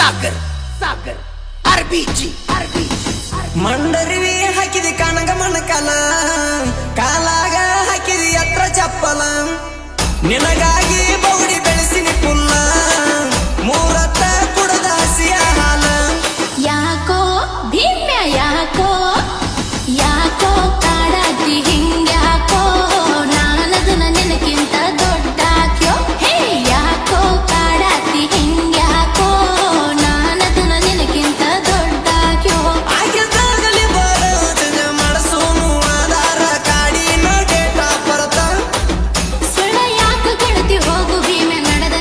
ಸಾಗರ್ ಸಾಗರ್ ಆರ್ಬಿಜಿ ಮಂಡರಿವಿ ಹಾಕಿದಿ ಕನಗ ಮಣಕಲ ಕಾಲಾಗ ಹಾಕಿದಿ ಎತ್ರ ಚಪ್ಪಲ ನಿನಗಾಗಿ ಬೌಡಿ ಬೆಳೆಸಿನಿ ಪುಲ್ಲ ಮೂರತ್ತ ಕುಡದ ಹಸಿಯ ಹಾಲ ಯಾಕೋ ಭೀಮ್ಯ ಯಾಕೋ ಯಾಕೋ ಕಾಡಾತಿ ಹಿಂಗ್ಯಾಕೋ ನಾನದನ್ನ ನಿನಕ್ಕಿಂತ ದೊಡ್ಡಾಕ್ಯೋ ಹೇ ಯಾಕೋ ಕಾಡಾತಿ ಹಿಂಗ್ಯಾಕೋ ನಾನದನ್ನ ನಿನಕ್ಕಿಂತ ದೊಡ್ಡಾಕ್ಯೋ ಆಗಿದ್ದಾಗಲಿ ಬರೋದನ್ನ ಮಾಡಸೋನು ಆಧಾರ ಕಾಡಿನ ಡೇಟ ಬರತ ಸುಳ್ಳ ಯಾಕ ಗೆಳತಿ ಹೋಗು ಭೀಮೆ ನಡೆದ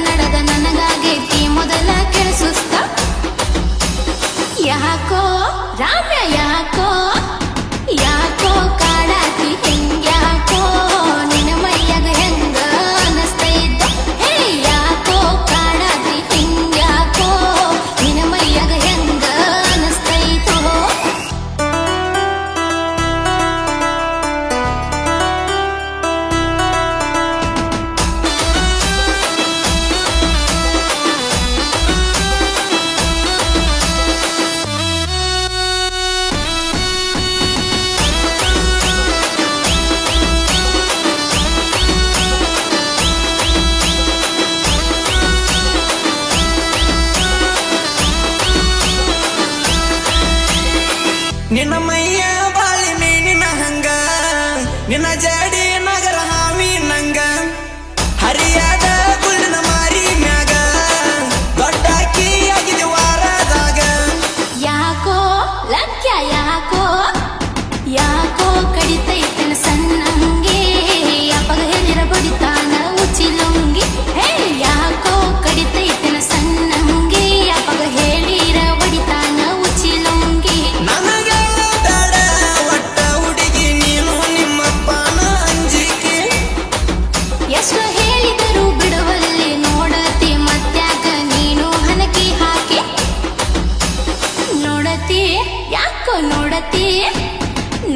ನನಗಾಗೈತಿ ಮೊದಲ ಕೆಳಸುಸ್ತ ಯಾಕೋ ರಾಮ್ಯ ಯಾಕೋ ಯಾಕೋ ಕಾಡಾತಿ ಹಿಂಗ್ಯಾಕೋ ನಿನ್ನ ಮೈಯಾಗ ಹೆಂಗ ಅನಸ್ತೈತೋ ಹೇ ಯಾಕೋ ಕಾಡಾತಿ ಹಿಂಗ್ಯಾಕೋ ನಿನ್ನ ಮೈಯಾಗ ಹೆಂಗ ಅನಸ್ತೈತೋ ನಿನ್ನ ಮೈಯ ಬಾಳಿ ಮೀನಿನ ಹಂಗ ನಿನ್ನ ಜಡಿ ನಗರ ಹಾವಿ ನಂಗ ಹರಿಯಾದ ಗುಳ್ಳಿನ ಮಾರಿ ಮ್ಯಾಗ ದೊಡ್ಡಾಕಿ ಆಗಿದೆ ವಾರದಾಗ ಯಾಕೋ ಲಕ್ಯ ಯಾಕೋ ಯಾಕೋ ಕಡಿತೈತನ ಸಣ್ಣಂಗೆ ಅಪಗ ಹೇಳಿರ ಬಡಿತಾನ ಉಚಿಲುಂಗಿ ಹೇ ಯಾಕೋ ಕಡಿತೈತನ ಸಣ್ಣಂಗೆ ಅಪಗ ಹೇಳಿರ ಬಡಿತಾನ ಉಚಿಲುಂಗಿ ನನಗ ಬೇಡ ಒಟ್ಟ ಹುಡುಗಿ ನೀನು ನಿಮ್ಮಪ್ಪನ ಅಂಜಿಕೆ ಎಷ್ಟು ಹೇಳಿದರೂ ಬಿಡುವಲ್ಲಿ ನೋಡತಿ ಮತ್ಯಾಕ ನೀನು ಹನಕಿ ಹಾಕಿ ನೋಡತಿ ಯಾಕೋ ನೋಡತಿ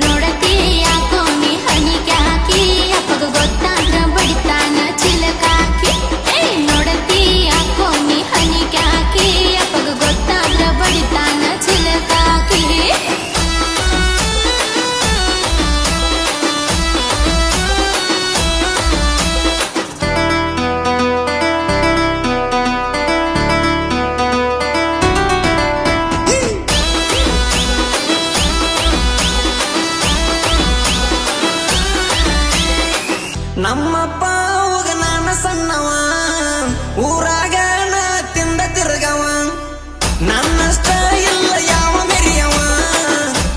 ನೋಡತಿ ಯಾಕೋ ನೀ ಹಣಿಕೆ ಹಾಕಿ ಅಪ್ಪಗ ಗೊತ್ತಾದ್ರ ಬಡಿತಾನ ಚಿಲಕಾಕಿ ಏ ನೋಡತಿ ಯಾಕೋ ನೀ ಹಣಿಕೆ ಹಾಕಿ ಅಪ್ಪಗ ಗೊತ್ತಾದ್ರ ಬಡಿತಾನ ಚಿಲಕಾಕಿ ನಮ್ಮಪ್ಪ ಹೋಗ ನಾನು ಸಣ್ಣವ ಊರಾಗ ನಾ ತಿಂದ ತಿರ್ಗವ ನನ್ನಷ್ಟ ಇಲ್ಲ ಯಾವ ಮೆರಿಯವ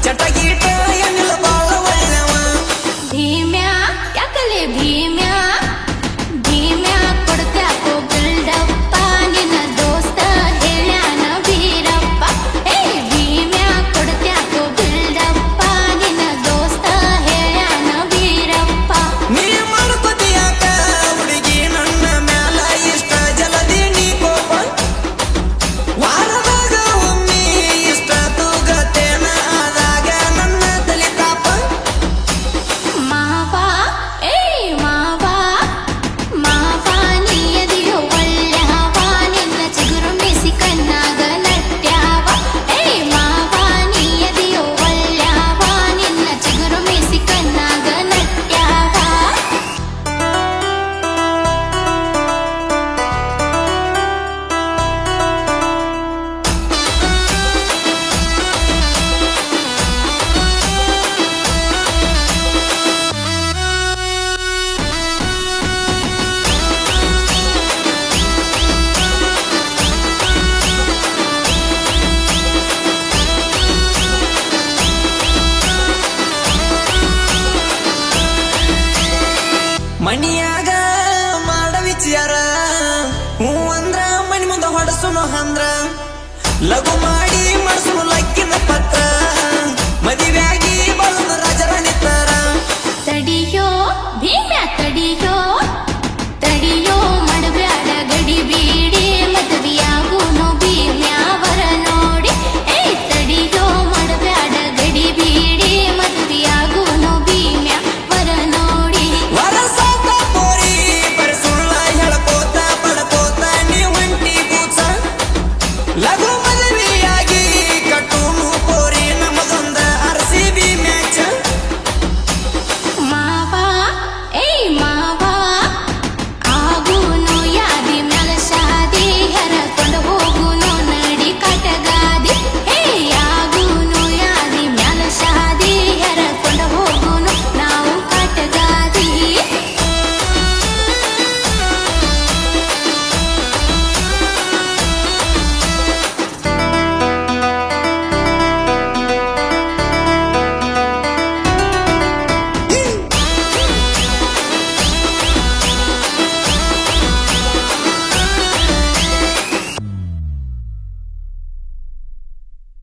ಚಟಗೀಟ ಏನಿಲ್ಲ ಬಾಳ ಒಳ್ಳೆವ ಭೀಮ್ಯ ಯಾಕಲೆ ಭೀಮ್ಯ ಭೀಮ್ಯ ಕೊಡ್ತ್ಯಾಕೋ ಬಿಲ್ಡಪ್ಪ ನಿನ್ನ ದೋಸ್ತ ಹೇಳ್ಯಾನ ಬೀರಪ್ಪ ಏ ಭೀಮ್ಯ ಕೊಡ್ತ್ಯಾಕೋ ಬಿಲ್ಡಪ್ಪ ನಿನ್ನ ದೋಸ್ತ ಹೇಳ್ಯಾನ ಬೀರಪ್ಪ ನೀ ಮಾಡ್ಕೊತಿಯಾಕ ಹುಡುಗಿ ನನ್ನ ಮ್ಯಾಲ ಇಷ್ಟ ಜಲದಿ ನೀ ಕೋಪ ವಾರದಾಗ ಒಮ್ಮೆ ಇಷ್ಟ ತೂಗತೇನ ಆದಾಗ ನನ್ನ ತಲೆ ತಾಪ ಮಾವ ಏ ಮಾವ ಮಾವ ನೀಯದಿಯೋ ಒಳ್ಳೆವ ನಿನ್ನ ಚಿಗುರು ಮೀಸಿ ಕಣ್ಣಾಗ ನಟ್ಯಾವ ಏ ಮಾವ ನೀಯದಿಯೋ ಒಳ್ಳೆವ ನಿನ್ನ ಚಿಗುರು ಮೀಸಿ ಕಣ್ಣಾಗ ನಟ್ಯಾವ ಮನಿಯಾಗ ಮಾಡ ವಿಚಾರ ಹೂ ಅಂದ್ರ ಮನಿ ಮುಂದ ಹೊಡಸುನು ಅಂದ್ರ ಲಘು ಮಾಡಿ ಮಡ್ಸುನು ಲಕ್ಕಿನ ಪತ್ರ ಮದಿವ್ಯಾಗಿ ಬಳುನ ರಾಜರ ನಿತ್ತಾರ ತಡಿಯೋ ಭೀಮ್ಯ ತಡಿಯೋ ತಡಿಯೋ ಮಾಡಬ್ಯಾಡ ಗಡಿ ಬೀಡಿ ಮದುವೆಯಾಗುನು ಭೀಮ್ಯಾವರ ನೋಡಿ ಏ ತಡಿಯೋ ಮಾಡಬ್ಯಾಡ ಗಡಿ ಬೀಡಿ ಮದುವೆಯಾಗುನು ಭೀಮ್ಯಾವರ ನೋಡಿ ವರಸಾತ ಪೋರಿ ಬರಸುಳ್ಳ ಹೇಳ್ಕೋತ ಪಡ್ಕೋತ ನೀ ಹೊಂಟಿ ಕೂಸ ಲಘು